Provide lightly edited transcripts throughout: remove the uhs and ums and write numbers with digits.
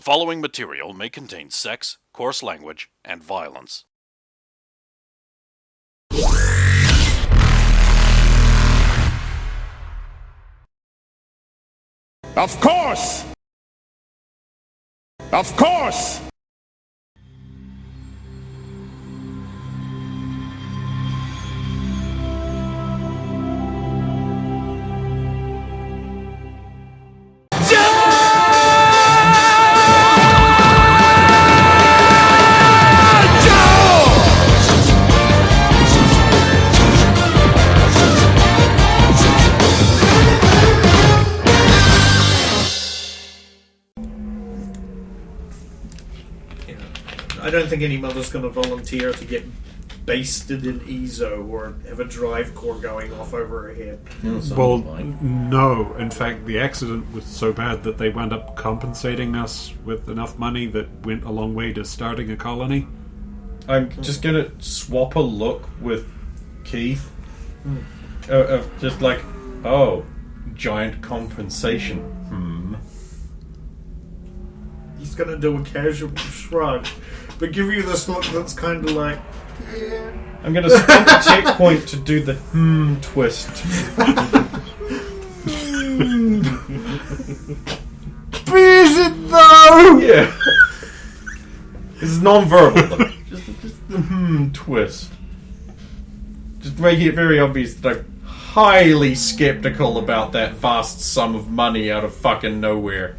following material may contain sex, coarse language, and violence. Of course! Of course! I don't think any mother's going to volunteer to get basted in EZO or have a drive core going off over her head. Well, no. In fact, the accident was so bad that they wound up compensating us with enough money that went a long way to starting a colony. I'm just gonna swap a look with Keith. Of just like, oh, giant compensation. He's going to do a casual shrug, but give you this look that's kind of like, yeah. I'm gonna spend a checkpoint to do the twist. Is it though? Yeah. It's non-verbal though. Just the twist. Just making it very obvious that I'm highly skeptical about that vast sum of money out of fucking nowhere.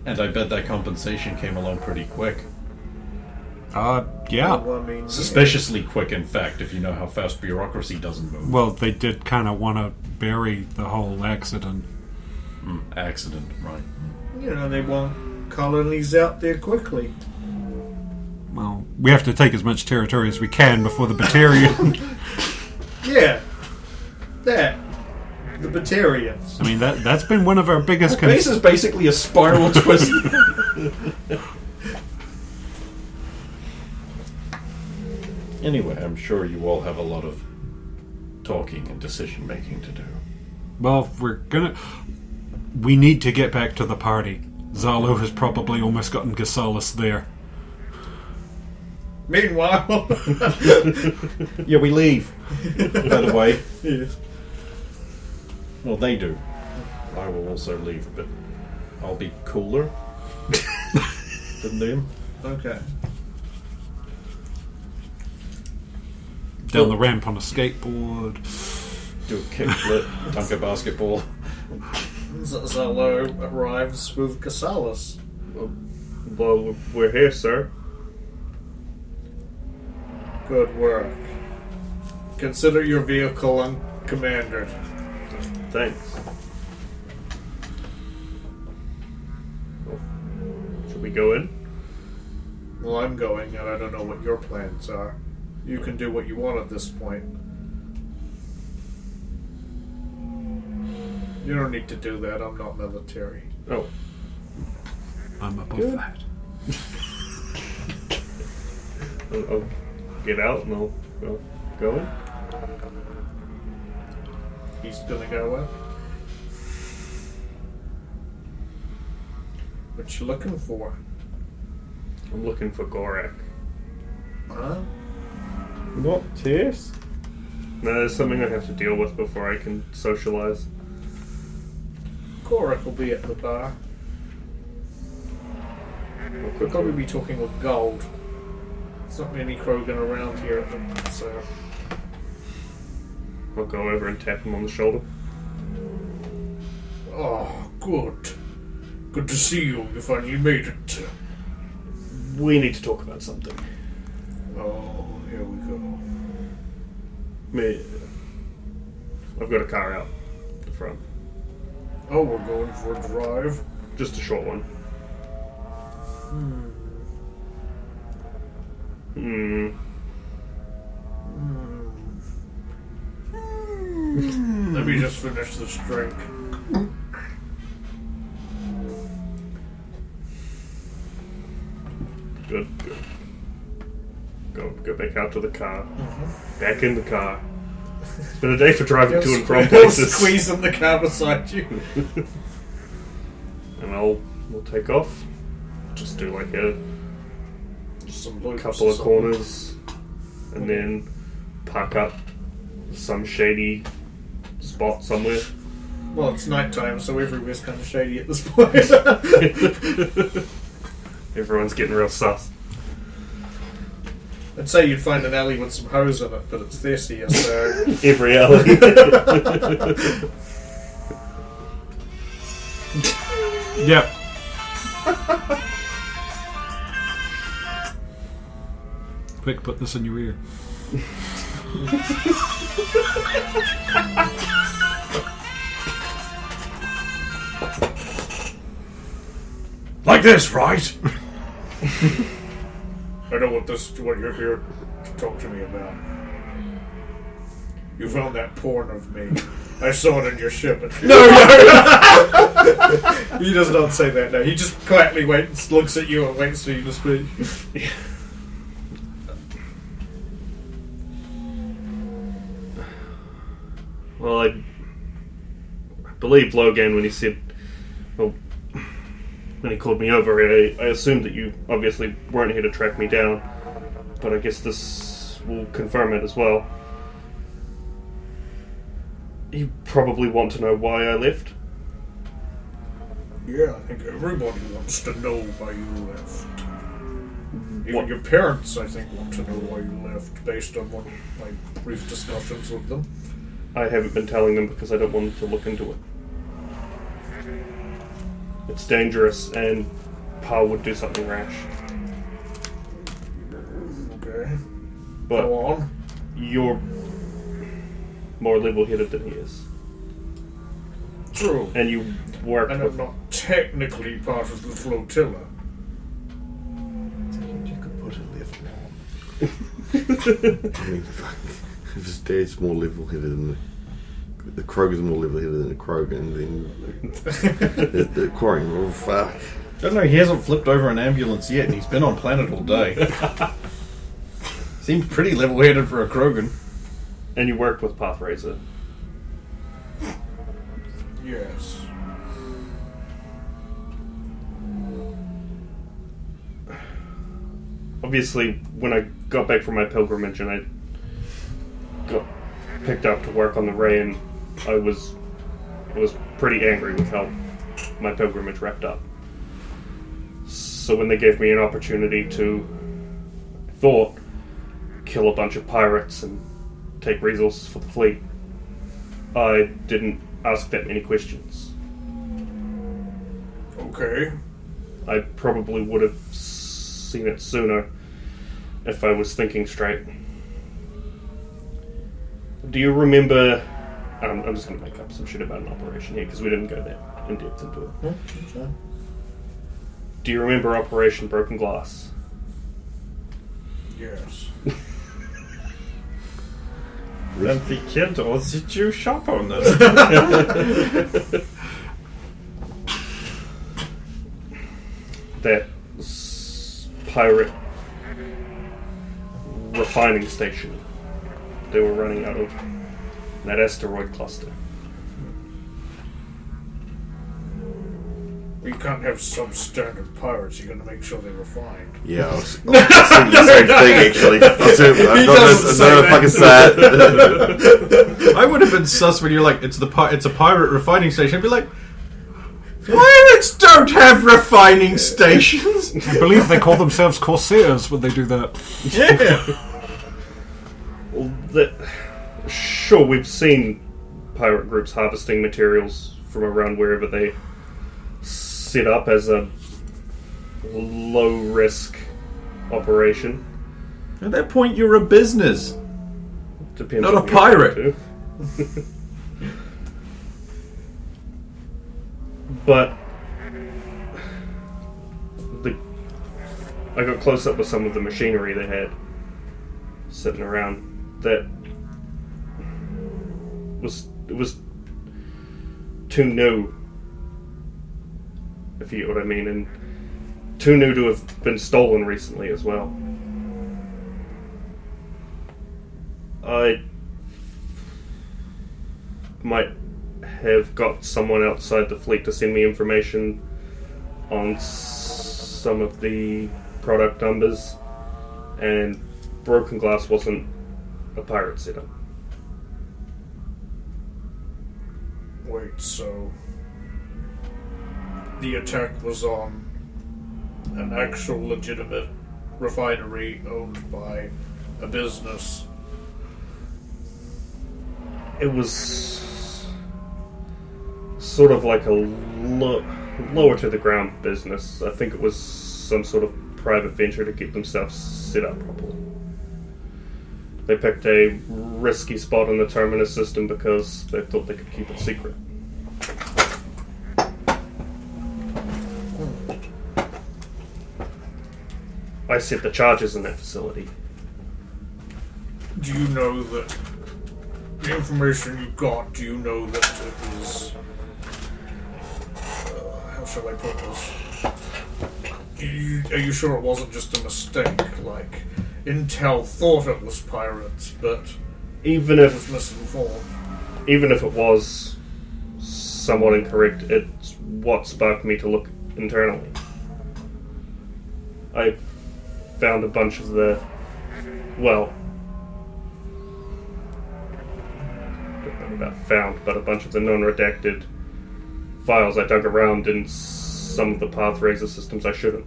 And I bet that compensation came along pretty quick. Yeah. Well, I mean, Suspiciously quick, in fact, if you know how fast bureaucracy doesn't move. Well, they did kind of want to bury the whole accident. Accident, right. you know, they want colonies out there quickly. Well, we have to take as much territory as we can before the Batarian. Yeah. That. The Batarians. I mean, that's been one of our biggest Base is basically a spiral twist. Anyway, I'm sure you all have a lot of talking and decision making to do. Well, we need to get back to the party. Zalo has probably almost gotten Gasalis there. Meanwhile... Yeah, we leave. By the way. Yes. Well, they do. I will also leave, but I'll be cooler than them. Okay. Down the ramp on a skateboard. Do a kickflip, dunk a basketball. Zalo arrives with Casalis. Well, we're here, sir. Good work. Consider your vehicle uncommandered. Thanks. Well, should we go in? Well, I'm going, and I don't know what your plans are. You can do what you want at this point. You don't need to do that. I'm not military. Oh. I'm above that. I'll get out and I'll go in. He's gonna go in. What you looking for? I'm looking for Gorak. Huh? What? Tears? No, there's something I have to deal with before I can socialize. Korak will be at the bar. We'll probably be talking with Gold. There's not many Krogan around here at the so. I'll go over and tap him on the shoulder. Oh, good. Good to see you. You finally made it. We need to talk about something. Oh, here we go. I've got a car out the front. Oh, we're going for a drive. Just a short one. Let me just finish this drink. Good. Go back out to the car. Back in the car. It's been a day for driving to and from He'll places. squeeze in the car beside you. And we'll take off. Just do like a Just some loops couple or of something. corners, and then park up some shady spot somewhere. Well, it's night time, so everywhere's kind of shady at this point. Everyone's getting real sus. I'd say you'd find an alley with some hose in it, but it's thirsty, so... Every alley. Yep. Quick, put this in your ear. Like this, right? I know what you're here to talk to me about. You found that porn of me. I saw it in your ship. No! He does not say that, no. He just quietly waits, looks at you and waits for you to speak. Well, I believe Logan when he said, well, when he called me over, I assumed that you obviously weren't here to track me down, but I guess this will confirm it as well. You probably want to know why I left. Yeah, I think everybody wants to know why you left. Even your parents, I think, want to know why you left, based on my brief discussions with them. I haven't been telling them because I don't want them to look into it. It's dangerous, and Pa would do something rash. Okay. But Go on. you're more level-headed than he is. True. And you worked And with... I'm not technically part of the flotilla. You could put it left. I mean, fuck. If his dad's more level-headed than the Kroger's more level-headed than the Kroger, and then the quarrying. Oh fuck! I don't know. He hasn't flipped over an ambulance yet, and he's been on planet all day. Seems pretty level-headed for a Krogan. And you worked with Pathracer. Yes. Obviously, when I got back from my pilgrimage and I got picked up to work on the Ray, and I was pretty angry with how my pilgrimage wrapped up. So when they gave me an opportunity to, I thought, kill a bunch of pirates and take resources for the fleet, I didn't ask that many questions. Okay. I probably would have seen it sooner if I was thinking straight. Do you remember... I'm just going to make up some shit about an operation here because we didn't go that in depth into it. Do you remember Operation Broken Glass? Yes. Then the kid or did you shop on this? That pirate refining station they were running out of, that asteroid cluster. We can't have substandard pirates. You're going to make sure they're refined. Yeah, I was thinking the same thing actually. I'm not doesn't gonna say fucking say it. I would have been sus when you're like, it's a pirate refining station. I'd be like, pirates don't have refining stations. I believe they call themselves Corsairs when they do that. Yeah. Well, sure, we've seen pirate groups harvesting materials from around wherever they set up as a low-risk operation. At that point, you're a business. Depends Not on a who you're pirate. talking to. But I got close up with some of the machinery they had sitting around that was too new, if you get what I mean, and too new to have been stolen recently as well. I might have got someone outside the fleet to send me information on some of the product numbers, and broken glass wasn't a pirate setup. Wait, so the attack was on an actual legitimate refinery owned by a business? It was sort of like a lower to the ground business. I think it was some sort of private venture to get themselves set up properly. They picked a risky spot in the terminus system because they thought they could keep it secret. I set the charges in that facility. Do you know that the information you got, do you know that it was... how shall I put this? Are you sure it wasn't just a mistake? Like, Intel thought it was pirates, but Even it was if misinformed. even if it was somewhat incorrect, it's what sparked me to look internally. I found a bunch of the, well, I don't know about found, but a bunch of the non-redacted files. I dug around in some of the path razor systems I shouldn't.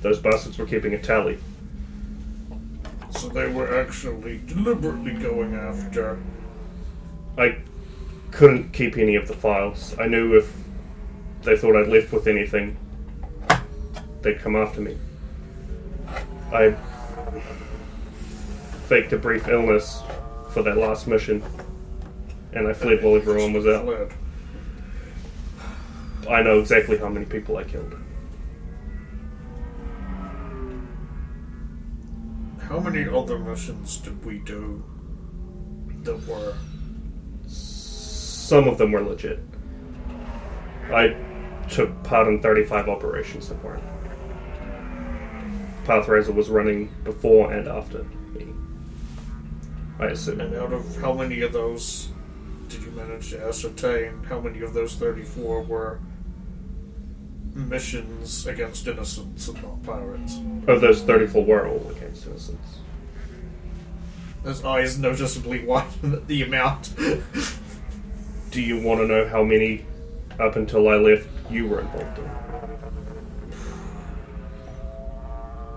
Those bastards were keeping a tally. So they were actually deliberately going after... I couldn't keep any of the files. I knew if they thought I'd left with anything, they'd come after me. I faked a brief illness for that last mission, and I fled while everyone was out. fled. I know exactly how many people I killed. How many other missions did we do that were... Some of them were legit. I took part in 35 operations that weren't. Pathrazer was running before and after me, I assume. And out of how many of those did you manage to ascertain how many of those 34 were missions against innocents and not pirates? Of those 34 were all against innocents. His eyes noticeably widen at the amount. Do you want to know how many, up until I left, you were involved in?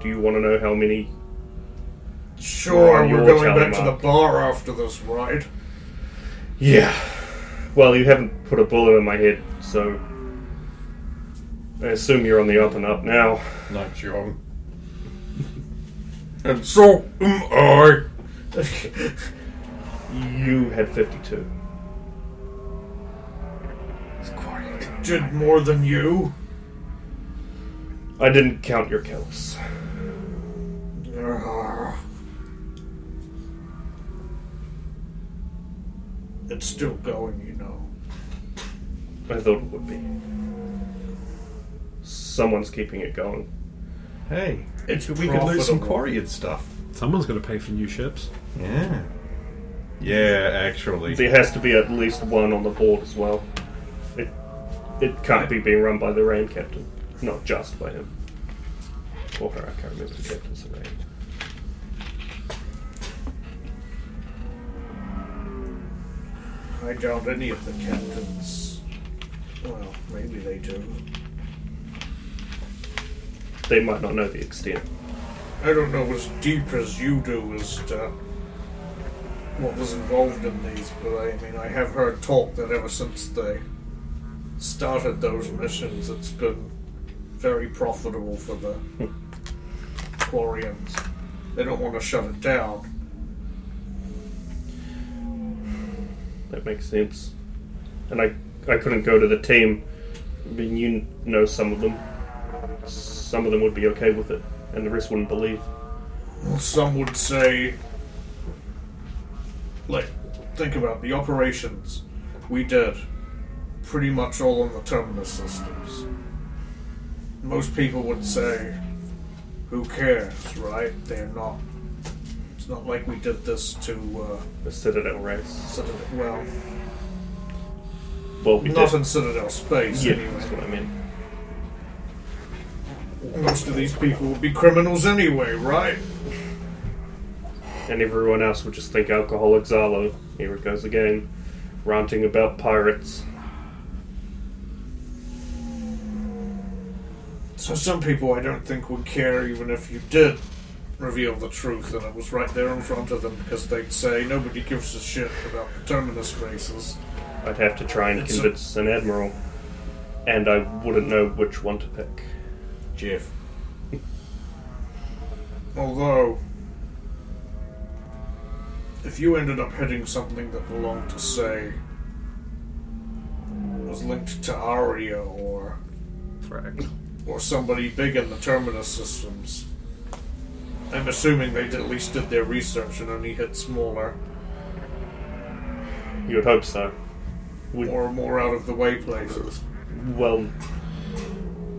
Do you want to know how many? Sure, You're we're going telling back to the Mark. bar after this, right? Yeah. Well, you haven't put a bullet in my head, so I assume you're on the up and up now. Not young. And so am I. You had 52. It's quiet. Did more than you? I didn't count your kills. It's still going, you know. I thought it would be. Someone's keeping it going. Hey, It's we could lose some profitable. Quarian stuff. Someone's going to pay for new ships. Yeah. Yeah, actually. There has to be at least one on the board as well. It can't be being run by the Rain Captain. Not just by him. Or her, I can't remember the captain's name. I doubt any of the captains. Well, maybe they do. They might not know the extent. I don't know as deep as you do as to what was involved in these, but I mean, I have heard talk that ever since they started those missions, it's been very profitable for the Quarians. They don't want to shut it down. That makes sense. And I couldn't go to the team. I mean, you know some of them. Some of them would be okay with it, and the rest wouldn't believe. Well, some would say, like, think about the operations we did. Pretty much all on the terminus systems. Most people would say, who cares, right? They're not not like we did this to The Citadel race. Citadel. Well, Well, we not did. in Citadel space, Yeah, anyway. that's what I mean. Most of these people would be criminals anyway, right? And everyone else would just think Alcoholic Zalo. Here it goes again, ranting about pirates. So some people I don't think would care even if you did reveal the truth and it was right there in front of them, because they'd say nobody gives a shit about the Terminus races. I'd have to try and It's a- convince an admiral, and I wouldn't know which one to pick. Jeff. Although, if you ended up hitting something that belonged to, say, was linked to Aria or somebody big in the Terminus systems, I'm assuming they at least did their research and only hit smaller You would hope so. or more out of the way places. Well,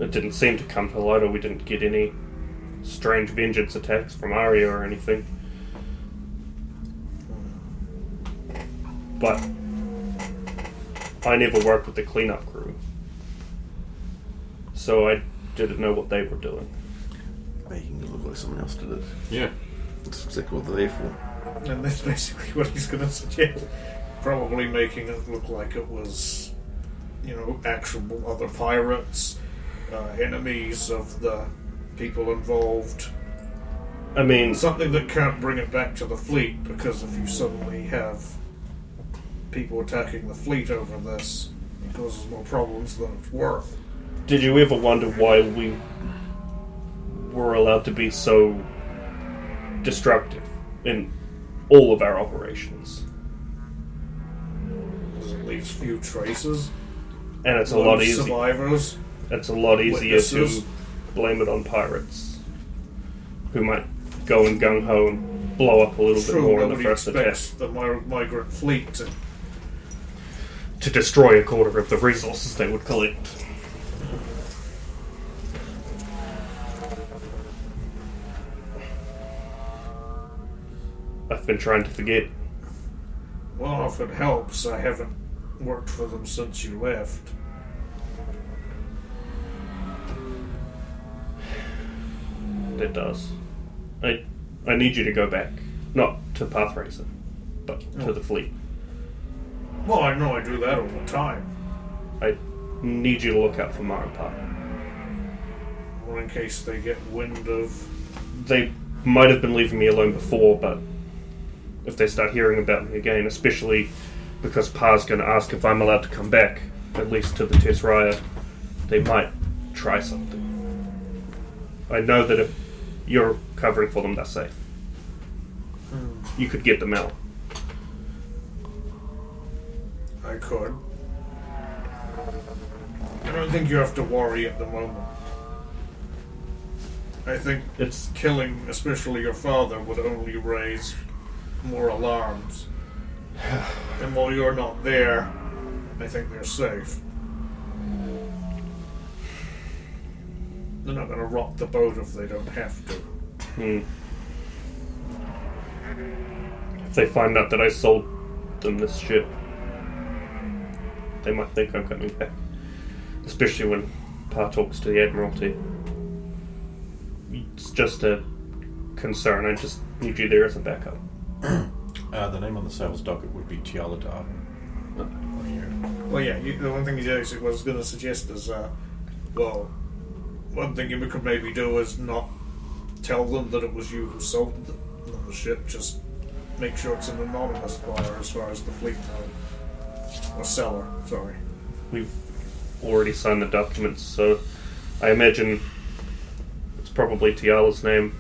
it didn't seem to come to light, or we didn't get any strange vengeance attacks from Arya or anything. But I never worked with the cleanup crew, so I didn't know what they were doing. Making it look like someone else did it. Yeah. That's exactly what they're there for. And that's basically what he's going to suggest. Probably making it look like it was, actual other pirates, enemies of the people involved. I mean, Something that can't bring it back to the fleet, because if you suddenly have people attacking the fleet over this, it causes more problems than it's worth. did you ever wonder why we were allowed to be so destructive in all of our operations? Because it leaves few traces. And it's a Lone lot easier. survivors. It's a lot easier Witnesses. to blame it on pirates, who might go and gung ho and blow up a little bit True, more in the nobody first attack expects the migrant fleet to. destroy a quarter of the resources they would collect. I've been trying to forget. Well, if it helps, I haven't worked for them since you left. It does. I need you to go back, not to Path Racer, but to the fleet. Well, I know I do that all the time. I need you to look out for Maripa. Or in case they get wind of. They might have been leaving me alone before, but if they start hearing about me again, especially because Pa's going to ask if I'm allowed to come back, at least to the Tessraya, they might try something. I know that if you're covering for them, they're safe. You could get them out. I could. I don't think you have to worry at the moment. I think It's killing, especially your father, would only raise more alarms. And while you're not there, I think they're safe. They're not going to rock the boat if they don't have to. If they find out that I sold them this ship, they might think I'm coming back. Especially when Pa talks to the Admiralty. It's just a concern. I just need you there as a backup. The name on the sales docket would be Tialadar. Well, yeah, the one thing he actually was going to suggest is, well, one thing you could maybe do is not tell them that it was you who sold the ship, just make sure it's an anonymous buyer as far as the fleet know. Or seller, sorry. We've already signed the documents, so I imagine it's probably Tiala's name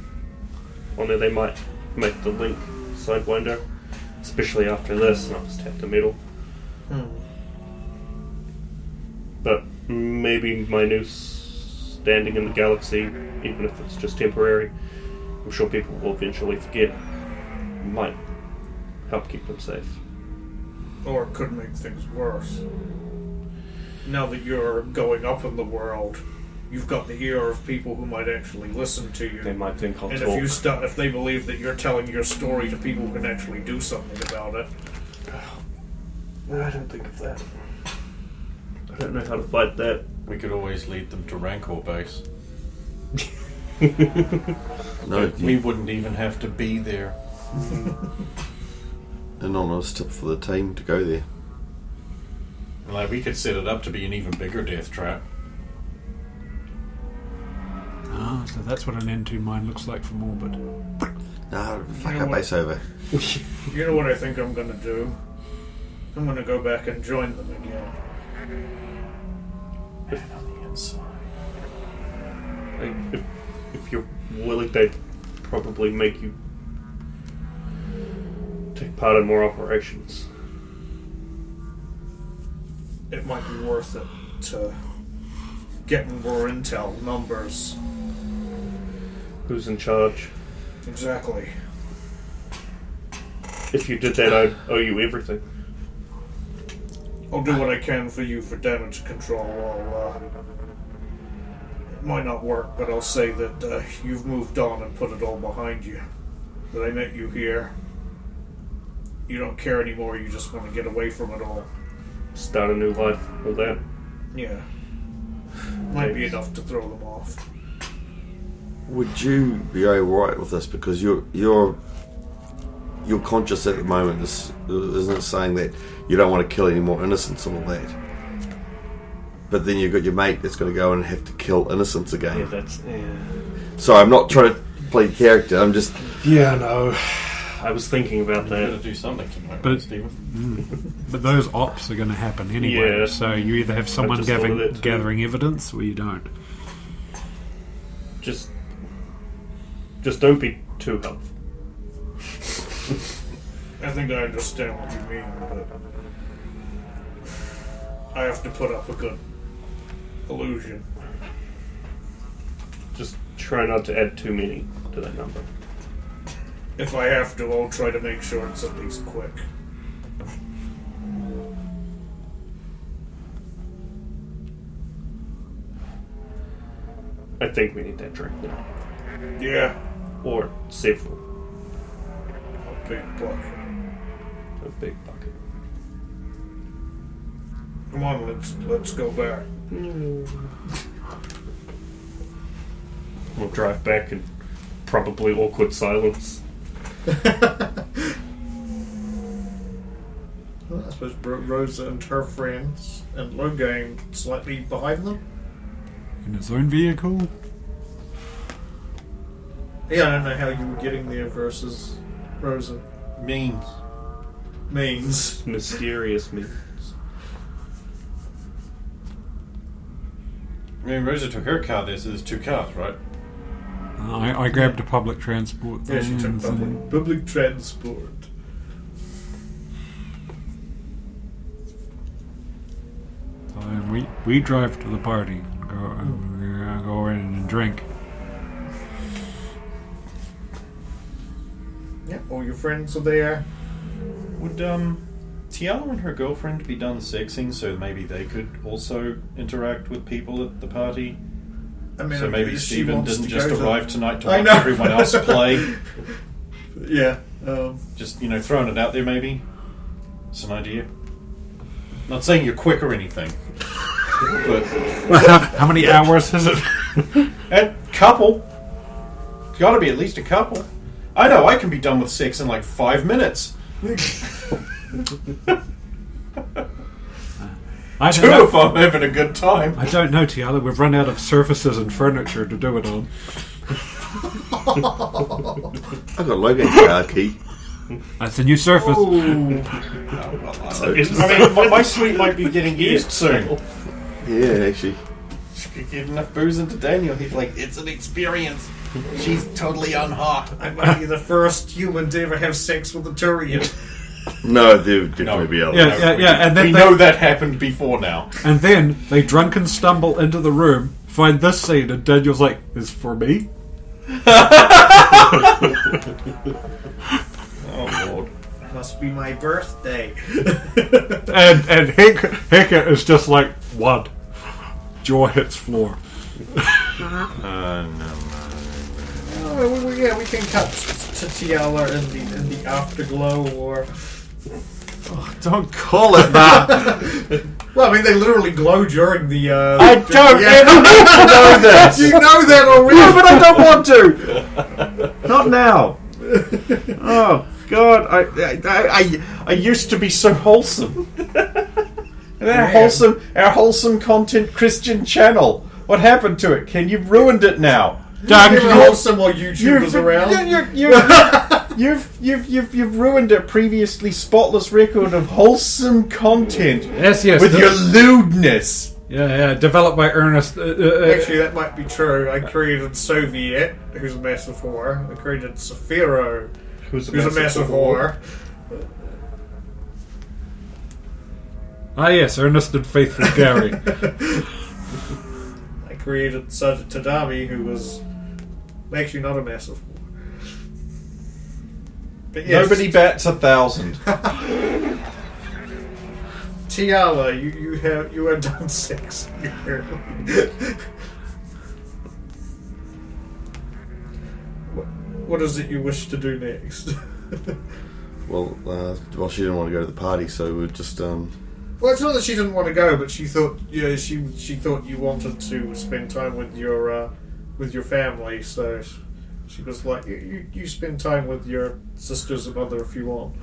on there. They might make the link Sidewinder, especially after this, and I'll just have to meddle. But maybe my new standing in the galaxy, even if it's just temporary, I'm sure people will eventually forget, might help keep them safe. Or it could make things worse. Now that you're going up in the world, you've got the ear of people who might actually listen to you. They might think I'll And talk. if they believe that you're telling your story to people who can actually do something about it. I didn't think of that. I don't know how to fight that. We could always lead them to Rancor Base. No, We wouldn't even have to be there. an honest tip for the team to go there. Like, we could set it up to be an even bigger death trap. Ah, so that's what an N2 mine looks like from orbit. No, fuck You know our what? base over. You know what I think I'm gonna do? I'm gonna go back and join them again. And on the inside. Like, if you're willing, they'd probably make you take part in more operations. It might be worth it to get more intel, numbers. Who's in charge? Exactly. If you did that, I'd owe you everything. I'll do what I can for you for damage control. It might not work, but I'll say that you've moved on and put it all behind you. That I met you here. You don't care anymore, you just want to get away from it all. Start a new life, all that. Yeah. Might be enough to throw them off. Would you be alright with this? Because you're conscious at the moment, isn't it, saying that you don't want to kill any more innocents and all that? But then you've got your mate that's going to go and have to kill innocents again. Yeah, that's... Yeah. Sorry, I'm not trying to play character, I'm just... Yeah, no. I was thinking about You're going that. to do something tonight, But- right, Stephen? But those ops are going to happen anyway. Yeah. So you either have someone just thought of that too. gathering evidence, or you don't. Just don't be too helpful. I think I understand what you mean, but I have to put up a good illusion. Just try not to add too many to that number. If I have to, I'll try to make sure it's at least quick. I think we need that drink now. Yeah, Or several. a big bucket. A big bucket. Come on, let's go back. We'll drive back in probably awkward silence. Well, I suppose Rosa and her friends and Logain slightly behind them. In his own vehicle? Yeah, I don't know how you were getting there versus Rosa. Means. Means. Mysterious means. I mean, Rosa took her car there, so there's two cars, right? I grabbed a public transport. Yeah, she took thing, public transport. and we drive to the party and go in and drink. Yeah, all your friends are there. Would Tiala and her girlfriend be done sexing so maybe they could also interact with people at the party? I mean, So maybe she Stephen wants didn't to just go to- arrive tonight to I watch know. everyone else play. Yeah. Just, throwing it out there maybe. It's an idea. Not saying you're quick or anything. But How many hours is it? a couple. Gotta be at least a couple. I know, I can be done with sex in like 5 minutes. I Two don't if know. I'm having a good time. I don't know, Tiala. We've run out of surfaces and furniture to do it on. I've got Logan's car key. That's a new surface. I mean, my suite might be getting used soon. Yeah, actually. Could get enough booze into Daniel. He's like, it's an experience. She's totally unhot. I might be the first human to ever have sex with a Turian. No, there would definitely be others. Yeah, and then we they- know that happened before now. And then they drunken stumble into the room, find this scene, and Daniel's like, "Is for me?" Oh lord. Must be my birthday. And Hickett is just like, "What?" Jaw hits floor. No. Oh, yeah, we can cut to Tiala in the afterglow, or Don't call it that. well, I mean they literally glow during the. I don't ever need to know this. You know that already. No, but I don't want to. Not now. Oh God, I used to be so wholesome. And our wholesome content Christian channel. What happened to it? Ken, you've ruined it now. Doug, you were awesome while YouTube was around. You've ruined a previously spotless record of wholesome content. Yes. With your lewdness. Yeah. Developed by Ernest. Actually, that might be true. I created Soviet, who's a massive whore. I created Saphiro, who's a massive whore. Yes, Ernest and Faithful Gary. I created Sajid Tadami, who was actually not a massive whore. But yes, Nobody bats 1,000. Tiala, you have done 6 here. What is it you wish to do next? Well, she didn't want to go to the party, so we just Well, it's not that she didn't want to go, but she thought, she thought you wanted to spend time with your family, so she was like, you spend time with your sisters and mother if you want.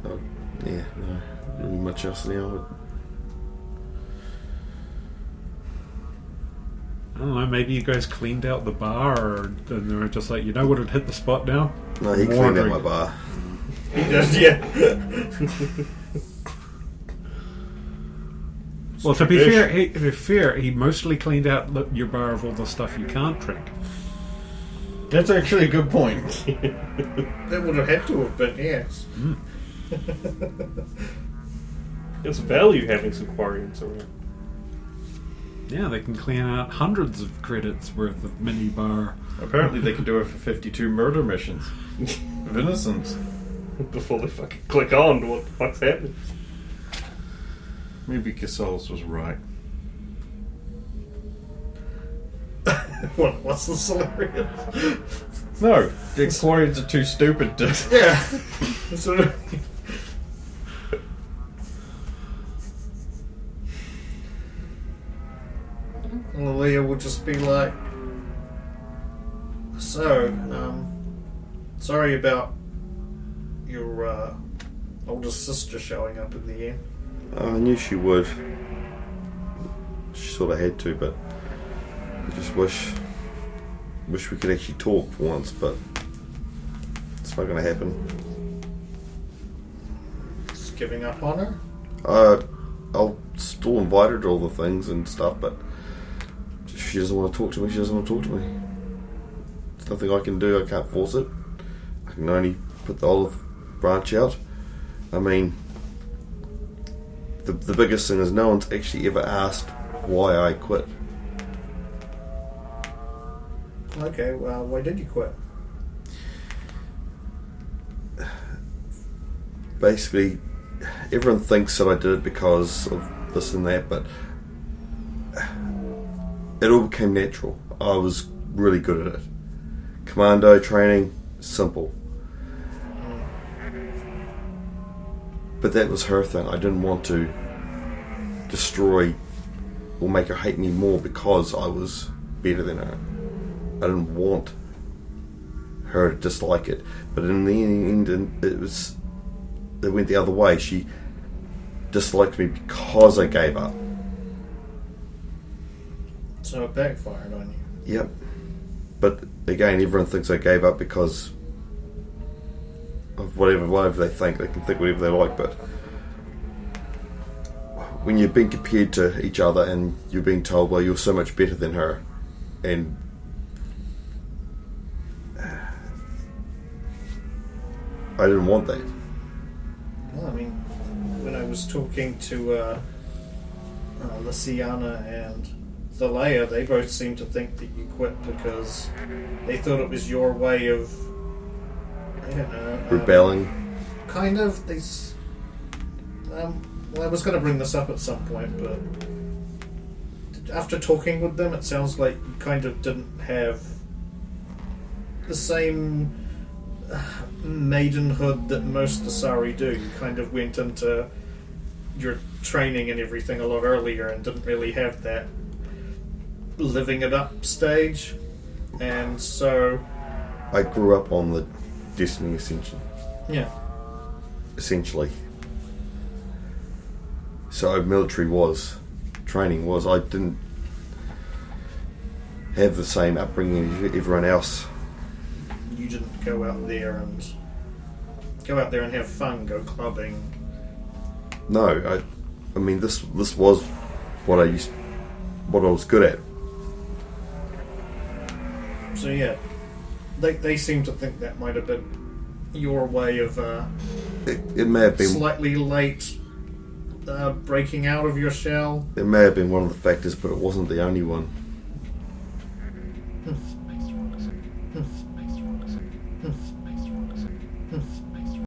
no, really much else now. I don't know, maybe you guys cleaned out the bar, and they were just like, you know what would hit the spot now? No, he cleaned out my bar. He does, yeah. Well, to be fair, he mostly cleaned out your bar of all the stuff you can't drink. That's actually a good point. That would have had to have been, yes. It's value having some quarians around. Yeah, they can clean out hundreds of credits worth of mini bar. Apparently they can do it for 52 murder missions of innocence. Before they fucking click on to what the fuck's happening. Maybe Casalis was right. What's the scenario? No, the Quarians are too stupid to... Yeah. Sort of. Well, Leah will just be like, so, sorry about your older sister showing up in the end. I knew she would. She sort of had to, but I just wish we could actually talk for once, but it's not going to happen. Just giving up on her? I'll still invite her to all the things and stuff, but if she doesn't want to talk to me, she doesn't want to talk to me. There's nothing I can do. I can't force it. I can only put the olive branch out. I mean, the biggest thing is no one's actually ever asked why I quit. Okay, well, why did you quit? Basically, everyone thinks that I did it because of this and that, but it all became natural. I was really good at it. Commando training, simple. But that was her thing. I didn't want to destroy or make her hate me more because I was better than her. I didn't want her to dislike it. But in the end, it went the other way. She disliked me because I gave up. So it backfired on you. Yep. But again, everyone thinks I gave up because of whatever they think. They can think whatever they like, but when you're being compared to each other and you're being told, well, you're so much better than her, and I didn't want that. Well, I mean, when I was talking to Lysiana and Thalea, they both seemed to think that you quit because they thought it was your way of, I don't know, Rebelling. kind of. Well, I was going to bring this up at some point, but after talking with them, it sounds like you kind of didn't have the same maidenhood that most Asari do. You kind of went into your training and everything a lot earlier and didn't really have that living it up stage. And so... I grew up on the Destiny Ascension. Yeah. Essentially. So military was, training was. I didn't have the same upbringing as everyone else. You didn't go out there and have fun, go clubbing. No, I mean this was what I was good at. So yeah, they seem to think that might have been your way of It may have been slightly late breaking out of your shell. It may have been one of the factors, but it wasn't the only one.